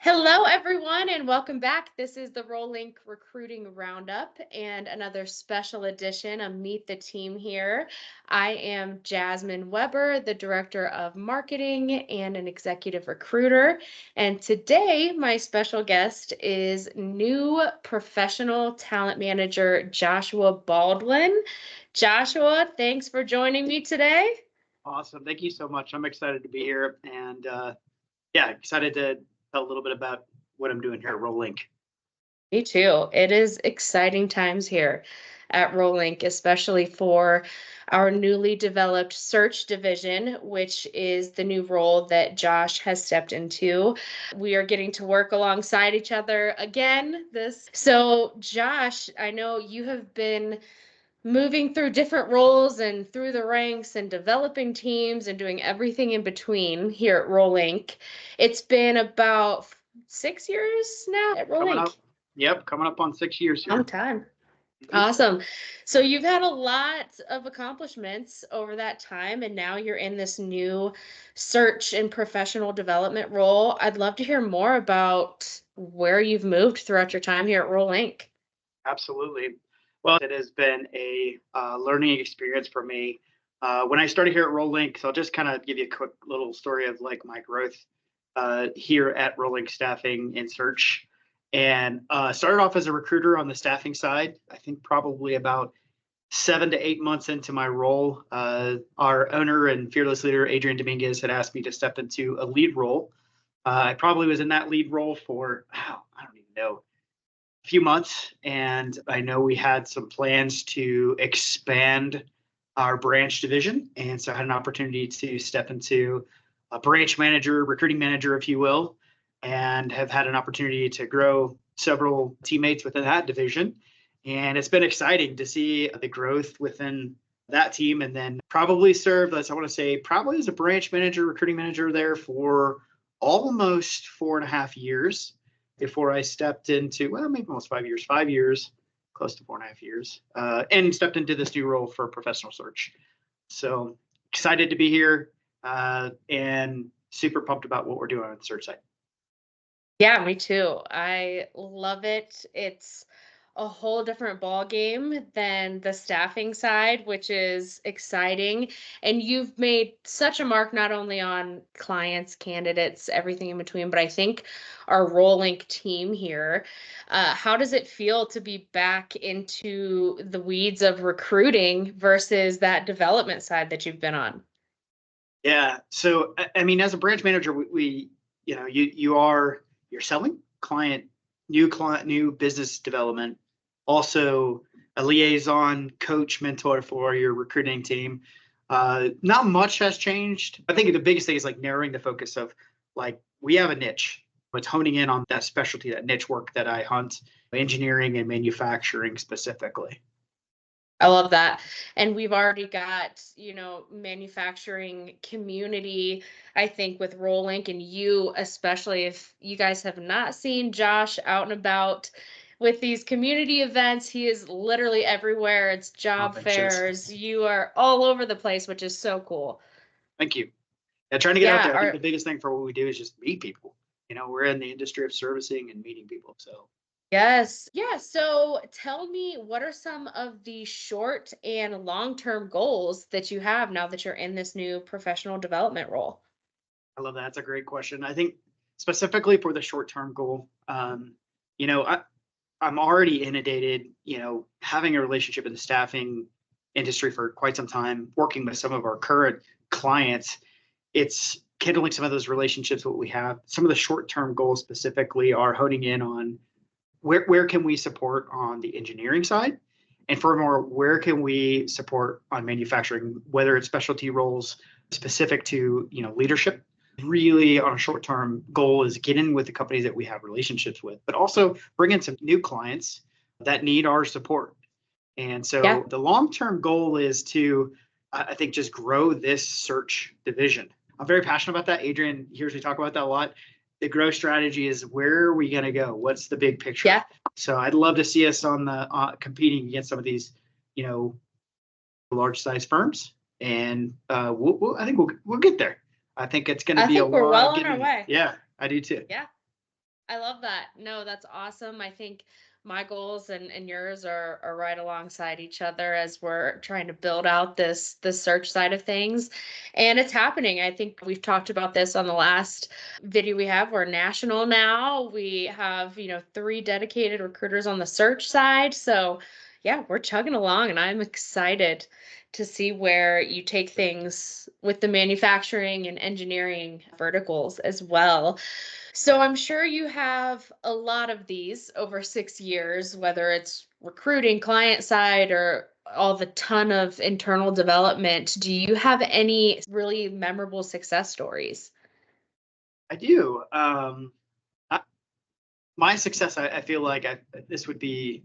Hello, everyone, and welcome back. This is the ROLINC Recruiting Roundup and another special edition of Meet the Team here. I am Jasmine Weber, the Director of Marketing and an Executive Recruiter. And today, my special guest is new Professional Talent Manager Joshua Baldwin. Joshua, thanks for joining me today. Awesome. Thank you so much. I'm excited to be here and excited to tell a little bit about what I'm doing here at ROLINC. Me too. It is exciting times here at ROLINC, especially for our newly developed search division, which is the new role that Josh has stepped into. We are getting to work alongside each other again. So Josh, I know you have been moving through different roles and through the ranks and developing teams and doing everything in between here at ROLINC. It's been about 6 years now at ROLINC. Coming up on 6 years here. Long time. Awesome. So you've had a lot of accomplishments over that time, and now you're in this new search and professional development role. I'd love to hear more about where you've moved throughout your time here at ROLINC. Absolutely. Well, it has been a learning experience for me. When I started here at ROLINC, so I'll just kind of give you a quick little story of like my growth here at ROLINC Staffing and Search. And started off as a recruiter on the staffing side. I think probably about 7 to 8 months into my role, our owner and fearless leader, Adrian Dominguez, had asked me to step into a lead role. I probably was in that lead role for, I don't even know, a few months. And I know we had some plans to expand our branch division. And so I had an opportunity to step into a branch manager, recruiting manager, if you will, and have had an opportunity to grow several teammates within that division. And it's been exciting to see the growth within that team, and then probably served, as I want to say, probably as a branch manager, recruiting manager there for almost 4.5 years before I stepped into, well, maybe almost 5 years, close to 4.5 years, and stepped into this new role for professional search. So excited to be here and super pumped about what we're doing on the search side. Yeah, me too. I love it. It's a whole different ball game than the staffing side, which is exciting. And you've made such a mark not only on clients, candidates, everything in between, but I think our ROLINC team here. How does it feel to be back into the weeds of recruiting versus that development side that you've been on? Yeah. So, I mean, as a branch manager, you're selling new business development, also a liaison coach mentor for your recruiting team. Not much has changed. I think the biggest thing is like narrowing the focus of like, we have a niche. It's honing in on that specialty, that niche work that I hunt, engineering and manufacturing specifically. I love that. And we've already got, manufacturing community, I think, with ROLINC, and you, especially if you guys have not seen Josh out and about with these community events, he is literally everywhere. It's job fairs. You are all over the place, which is so cool. Thank you. Yeah, trying to get out there. I think the biggest thing for what we do is just meet people. We're in the industry of servicing and meeting people. So yes. Yeah. So tell me, what are some of the short and long-term goals that you have now that you're in this new professional development role? I love that. That's a great question. I think specifically for the short-term goal, I'm already inundated, having a relationship in the staffing industry for quite some time, working with some of our current clients. It's kindling some of those relationships, what we have. Some of the short-term goals specifically are honing in on where can we support on the engineering side, and furthermore, where can we support on manufacturing, whether it's specialty roles specific to leadership. Really, on a short-term goal is get in with the companies that we have relationships with, but also bring in some new clients that need our support. And so the long-term goal is to, I think, just grow this search division. I'm very passionate about that. Adrian hears me talk about that a lot. The growth strategy is, where are we going to go? What's the big picture? Yeah. So I'd love to see us on the competing against some of these, large size firms, and I think we'll get there. I think it's going to be we're well on our way. Yeah, I do too. Yeah. I love that. No, that's awesome. I think my goals and yours are right alongside each other as we're trying to build out this search side of things. And it's happening. I think we've talked about this on the last video we have. We're national now. We have, 3 dedicated recruiters on the search side. So yeah, we're chugging along and I'm excited to see where you take things with the manufacturing and engineering verticals as well. So I'm sure you have a lot of these over 6 years, whether it's recruiting, client side, or all the ton of internal development. Do you have any really memorable success stories? I do. I, my success, I feel like this would be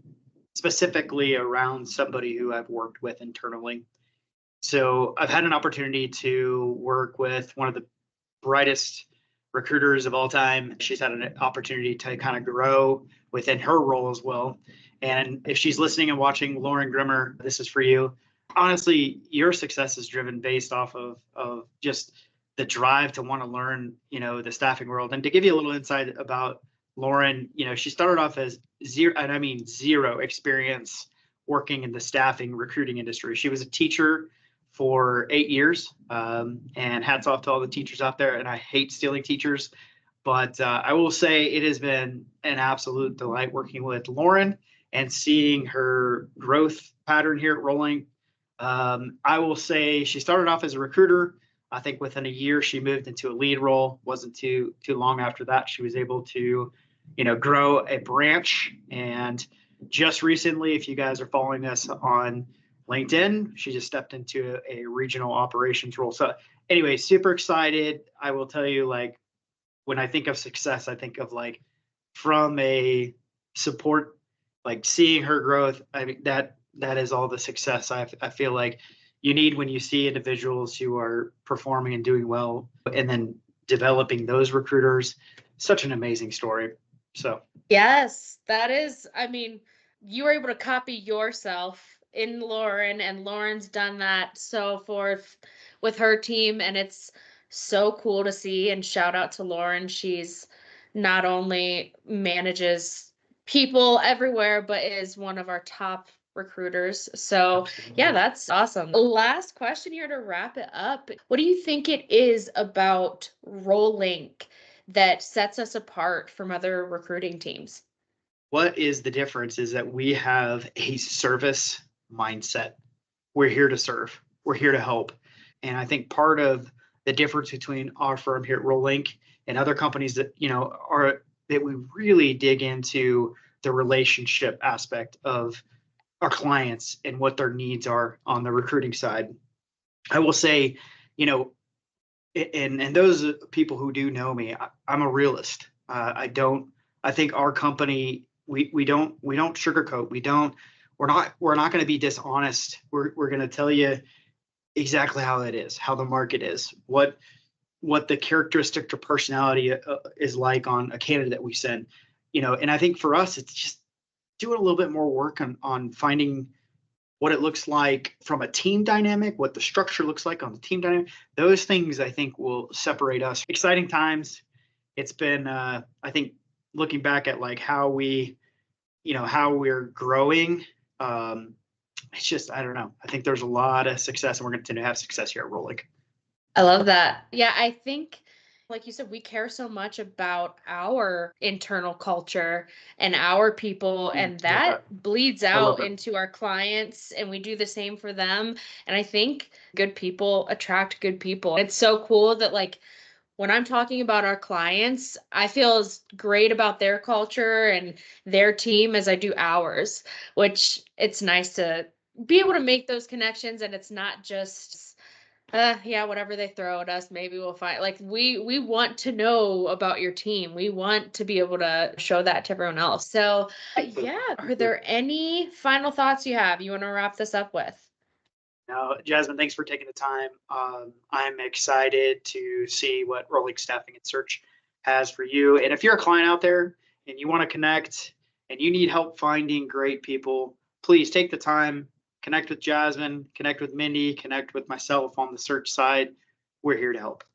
specifically around somebody who I've worked with internally. So I've had an opportunity to work with one of the brightest recruiters of all time. She's had an opportunity to kind of grow within her role as well. And if she's listening and watching, Lauren Grimmer, this is for you. Honestly, your success is driven based off of just the drive to want to learn, the staffing world. And to give you a little insight about Lauren, she started off as zero, and I mean zero experience working in the staffing recruiting industry. She was a teacher for 8 years. And hats off to all the teachers out there. And I hate stealing teachers, but I will say it has been an absolute delight working with Lauren and seeing her growth pattern here at ROLINC. I will say she started off as a recruiter. I think within a year she moved into a lead role. Wasn't too long after that she was able to, grow a branch. And just recently, if you guys are following us on LinkedIn, she just stepped into a regional operations role. So anyway, super excited. I will tell you, like, when I think of success, I think of like from a support, like seeing her growth. I mean, that is all the success I feel like you need when you see individuals who are performing and doing well, and then developing those recruiters. Such an amazing story. So Yes, that is, I mean, you were able to copy yourself in Lauren, and Lauren's done that so forth with her team, and it's so cool to see. And shout out to Lauren. She's not only manages people everywhere, but is one of our top recruiters. So, yeah, absolutely. that's awesome. Last question here to wrap it up. What do you think it is about RollLink that sets us apart from other recruiting teams? What is the difference is that we have a service mindset. We're here to serve. We're here to help. And I think part of the difference between our firm here at ROLINC and other companies that, are that we really dig into the relationship aspect of our clients and what their needs are on the recruiting side. I will say, you know, and those people who do know me, I'm a realist. I think our company, we don't sugarcoat. We're not going to be dishonest. We're going to tell you exactly how it is, how the market is, what the characteristic or personality is like on a candidate that we send. And I think for us, it's just doing a little bit more work on finding what it looks like from a team dynamic, what the structure looks like on the team dynamic. Those things I think will separate us. Exciting times. It's been, I think, looking back at like how we're growing. It's just, I don't know. I think there's a lot of success, and we're going to continue to have success here at ROLINC. I love that. Yeah, I think, like you said, we care so much about our internal culture and our people, and Love that. that bleeds I love out that. into our clients, and we do the same for them. And I think good people attract good people. It's so cool that, like, when I'm talking about our clients, I feel as great about their culture and their team as I do ours, which it's nice to be able to make those connections, and it's not just yeah, whatever they throw at us, maybe we'll find, like, we want to know about your team. We want to be able to show that to everyone else. So, yeah, are there any final thoughts you have you want to wrap this up with? Now, Jasmine, thanks for taking the time. I'm excited to see what Rolling Staffing and Search has for you. And if you're a client out there and you want to connect and you need help finding great people, please take the time, connect with Jasmine, connect with Mindy, connect with myself on the search side. We're here to help.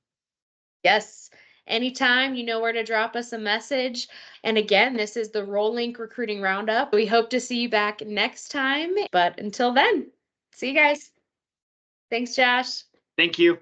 Yes. anytime, you know where to drop us a message. And again, this is the ROLINC Recruiting Roundup. We hope to see you back next time. But until then, see you guys. Thanks, Josh. Thank you.